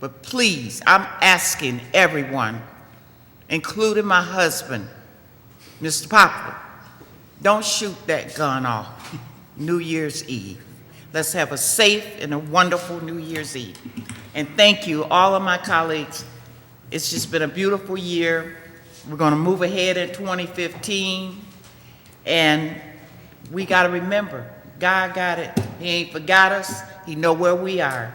But please, I'm asking everyone, including my husband, Mr. Poplar, don't shoot that gun off New Year's Eve. Let's have a safe and a wonderful New Year's Eve. And thank you, all of my colleagues. It's just been a beautiful year. We're going to move ahead in 2015. And we got to remember, God got it. He ain't forgot us. He know where we are.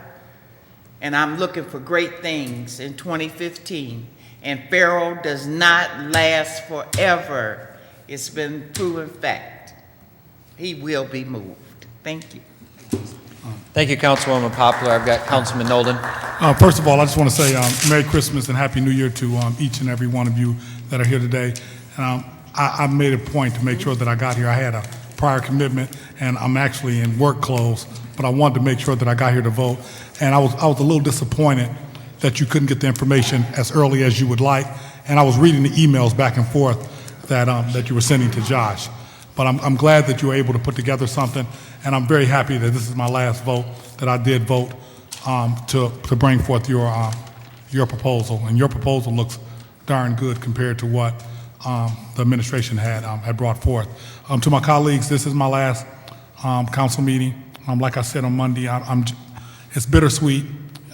And I'm looking for great things in 2015. And Pharaoh does not last forever. It's been proven fact. He will be moved. Thank you. Thank you, Councilwoman Poplar. I've got Councilman Nolden. First of all, I just want to say Merry Christmas and Happy New Year to each and every one of you that are here today. I made a point to make sure that I got here. I had a prior commitment, and I'm actually in work clothes, but I wanted to make sure that I got here to vote. And I was a little disappointed that you couldn't get the information as early as you would like. And I was reading the emails back and forth that you were sending to Josh. But I'm glad that you were able to put together something, and I'm very happy that this is my last vote, that I did vote to bring forth your proposal. And your proposal looks darn good compared to what the administration had brought forth. To my colleagues, this is my last council meeting. Like I said on Monday, it's bittersweet.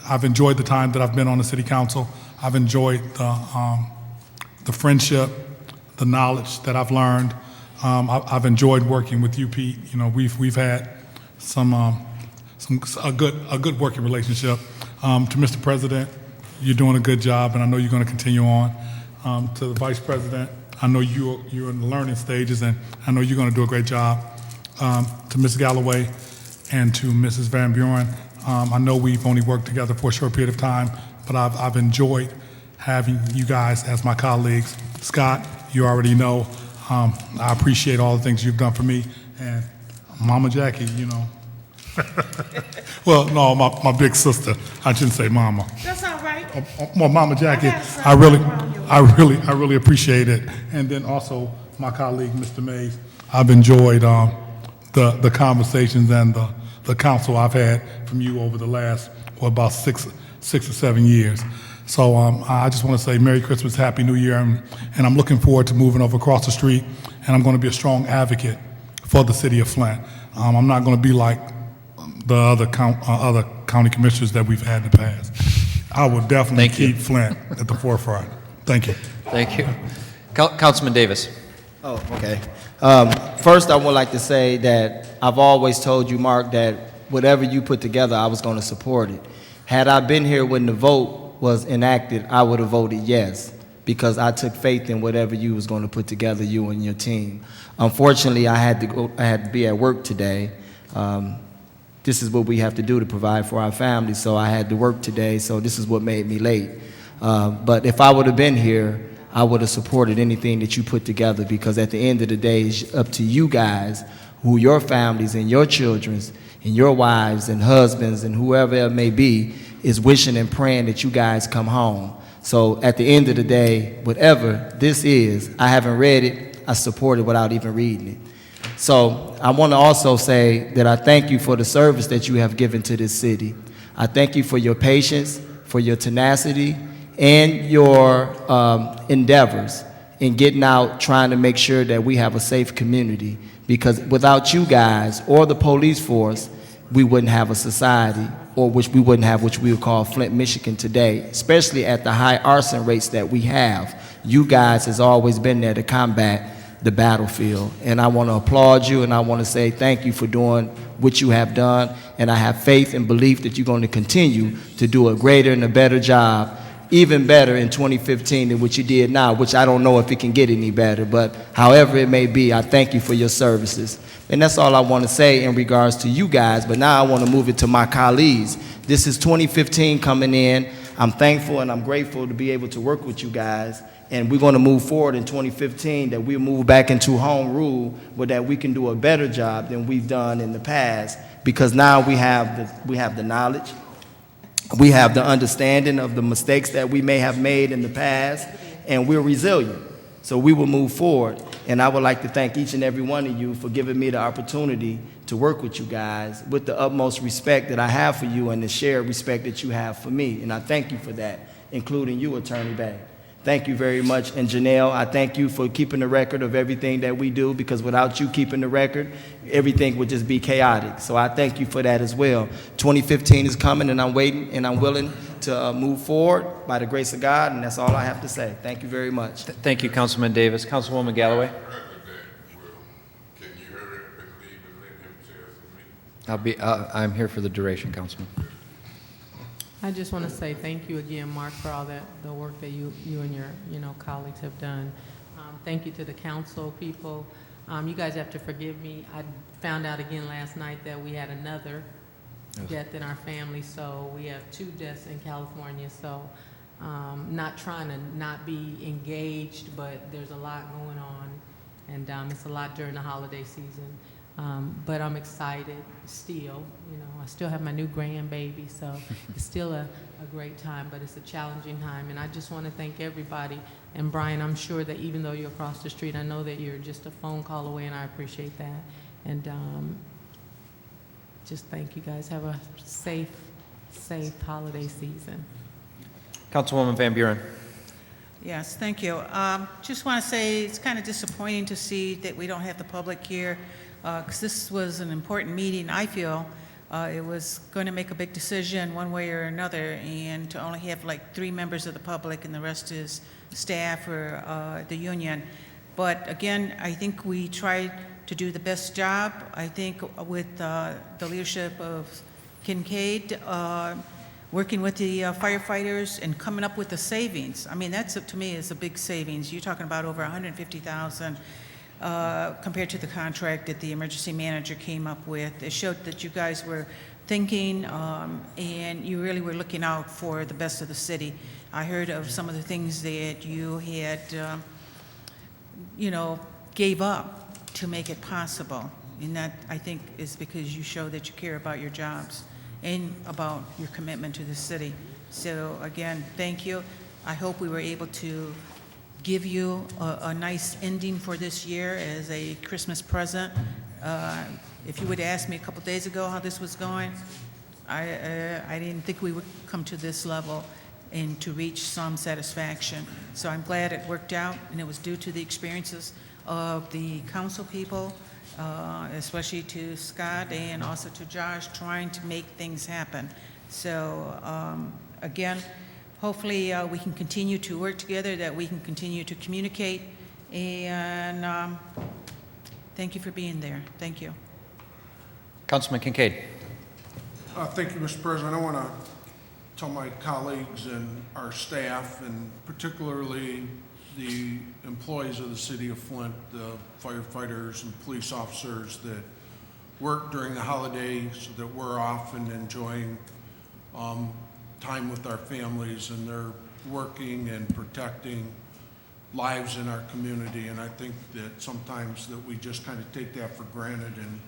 I've enjoyed the time that I've been on the city council. I've enjoyed the friendship, the knowledge that I've learned. I've enjoyed working with you, Pete. You know, we've had a good working relationship. To Mr. President, you're doing a good job, and I know you're going to continue on. To the Vice President, I know you're in the learning stages, and I know you're going to do a great job. To Ms. Galloway and to Mrs. Van Buren, I know we've only worked together for a short period of time, but I've enjoyed having you guys as my colleagues. Scott, you already know. I appreciate all the things you've done for me. And Mama Jackie, you know. Well, no, my big sister. I shouldn't say Mama. That's all right. Well, Mama Jackie, I really appreciate it. And then also my colleague, Mr. Mays. I've enjoyed the conversations and the counsel I've had from you over the last, about six or 7 years. So I just want to say Merry Christmas, Happy New Year, and I'm looking forward to moving over across the street, and I'm going to be a strong advocate for the city of Flint. I'm not going to be like the other county commissioners that we've had in the past. I will definitely keep Flint at the forefront. Thank you. Thank you. Councilman Davis. Oh, okay. First, I would like to say that I've always told you, Mark, that whatever you put together, I was going to support it. Had I been here when the vote was enacted, I would have voted yes, because I took faith in whatever you was going to put together, you and your team. Unfortunately, I had to be at work today. This is what we have to do to provide for our family, so I had to work today, so this is what made me late. But if I would have been here, I would have supported anything that you put together, because at the end of the day, it's up to you guys, who your families and your children's and your wives and husbands and whoever it may be is wishing and praying that you guys come home. So at the end of the day, whatever this is, I haven't read it, I support it without even reading it. So I want to also say that I thank you for the service that you have given to this city. I thank you for your patience, for your tenacity, and your endeavors in getting out, trying to make sure that we have a safe community. Because without you guys or the police force, we wouldn't have a society, or which we wouldn't have, which we would call Flint, Michigan today, especially at the high arson rates that we have. You guys has always been there to combat the battlefield. And I want to applaud you, and I want to say thank you for doing what you have done, and I have faith and belief that you're going to continue to do a greater and a better job, even better in 2015 than what you did now, which I don't know if it can get any better, but however it may be, I thank you for your services. And that's all I want to say in regards to you guys, but now I want to move it to my colleagues. This is 2015 coming in. I'm thankful and I'm grateful to be able to work with you guys, and we're going to move forward in 2015, that we'll move back into home rule, but that we can do a better job than we've done in the past, because now we have the knowledge, we have the understanding of the mistakes that we may have made in the past, and we're resilient. So we will move forward. And I would like to thank each and every one of you for giving me the opportunity to work with you guys with the utmost respect that I have for you and the shared respect that you have for me. And I thank you for that, including you, Attorney Bay. Thank you very much. And Janelle, I thank you for keeping the record of everything that we do, because without you keeping the record, everything would just be chaotic. So I thank you for that as well. 2015 is coming, and I'm waiting and I'm willing to move forward by the grace of God, and that's all I have to say. Thank you very much. Thank you, Councilman Davis. Councilwoman Galloway? Can you hurry up and leave and let him share some meeting? I'm here for the duration, Councilman. I just want to say thank you again, Mark, for all the work that you and your colleagues have done. Thank you to the council people. You guys have to forgive me. I found out again last night that we had another death in our family, so we have 2 deaths in California. So not trying to not be engaged, but there's a lot going on, and it's a lot during the holiday season. But I'm excited still. I still have my new grandbaby, so it's still a great time, but it's a challenging time. And I just want to thank everybody. And Brian, I'm sure that even though you're across the street, I know that you're just a phone call away, and I appreciate that. And just thank you guys. Have a safe holiday season. Councilwoman Van Buren. Yes, thank you. Just want to say it's kind of disappointing to see that we don't have the public here, because this was an important meeting. I feel it was going to make a big decision one way or another, and to only have like 3 members of the public and the rest is staff or the union. But again, I think we tried to do the best job. I think with the leadership of Kincaid, working with the firefighters and coming up with the savings. I mean, that's, to me, is a big savings. You're talking about over $150,000 compared to the contract that the emergency manager came up with. It showed that you guys were thinking and you really were looking out for the best of the city. I heard of some of the things that you had, gave up to make it possible. And that, I think, is because you show that you care about your jobs and about your commitment to the city. So again, thank you. I hope we were able to give you a nice ending for this year as a Christmas present. If you would have asked me a couple days ago how this was going, I didn't think we would come to this level and to reach some satisfaction. So I'm glad it worked out, and it was due to the experiences of the council people, especially to Scott and also to Josh, trying to make things happen. So again, hopefully we can continue to work together, that we can continue to communicate, and thank you for being there. Thank you. Councilman Kincaid. Thank you, Mr. President. I want to tell my colleagues and our staff, and particularly the employees of the city of Flint, the firefighters and police officers that work during the holidays, that we're off and enjoying time with our families, and they're working and protecting lives in our community. And I think that sometimes that we just kind of take that for granted, and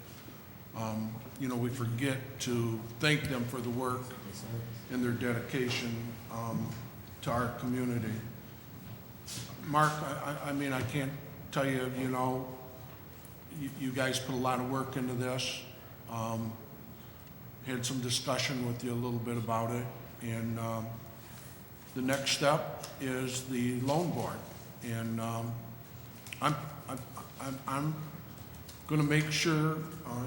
we forget to thank them for the work and their dedication to our community. Mark, I mean, I can't tell you, you guys put a lot of work into this. Had some discussion with you a little bit about it, and the next step is the loan board, and I'm going to make sure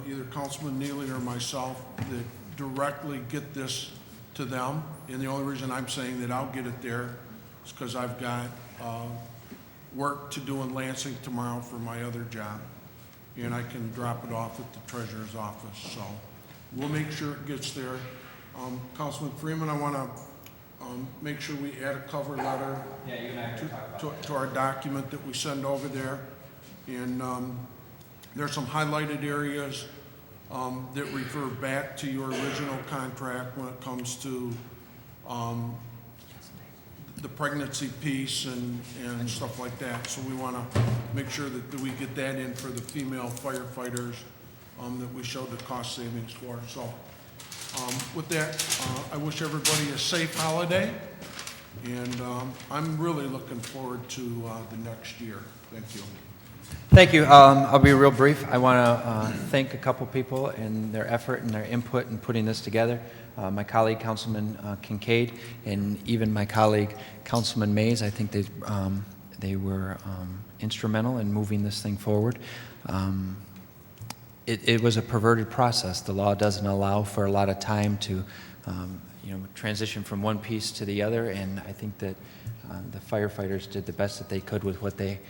either Councilman Neely or myself that directly get this to them. And the only reason I'm saying that I'll get it there is because I've got work to do in Lansing tomorrow for my other job, and I can drop it off at the treasurer's office, so we'll make sure it gets there. Councilman Freeman, I want to make sure we add a cover letter to our document that we send over there, and there's some highlighted areas that refer back to your original contract when it comes to the pregnancy piece and stuff like that. So we want to make sure that we get that in for the female firefighters that we showed the cost savings for. So with that, I wish everybody a safe holiday, and I'm really looking forward to the next year. Thank you. Thank you. I'll be real brief. I want to thank a couple people and their effort and their input in putting this together. My colleague, Councilman Kincaid, and even my colleague, Councilman Mays. I think they were instrumental in moving this thing forward. It was a perverted process. The law doesn't allow for a lot of time to transition from one piece to the other, and I think that the firefighters did the best that they could with what they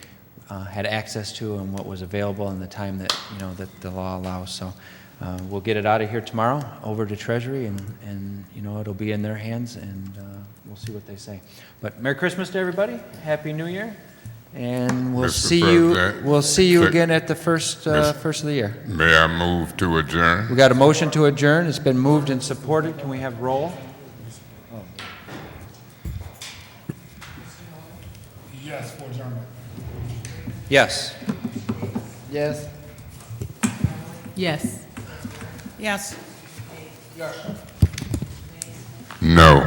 had access to and what was available in the time that that the law allows. So we'll get it out of here tomorrow over to Treasury, and it'll be in their hands, and we'll see what they say. But Merry Christmas to everybody. Happy New Year, and we'll see you. We'll see you again at the first of the year. May I move to adjourn? We got a motion to adjourn. It's been moved and supported. Can we have roll? Yes, for adjournment. Yes. Yes. Yes. Yes. No.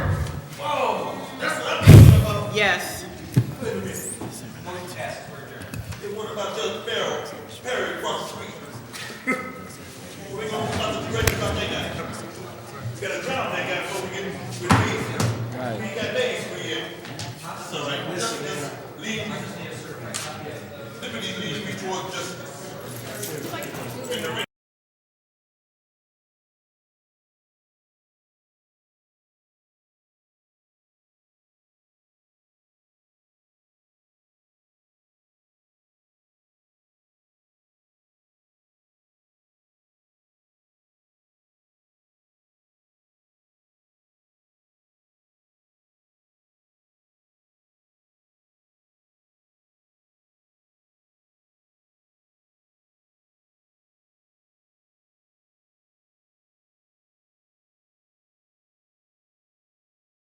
Yes. What about Judge Perry across the street? What are we going to do about the director about that guy? Got a job.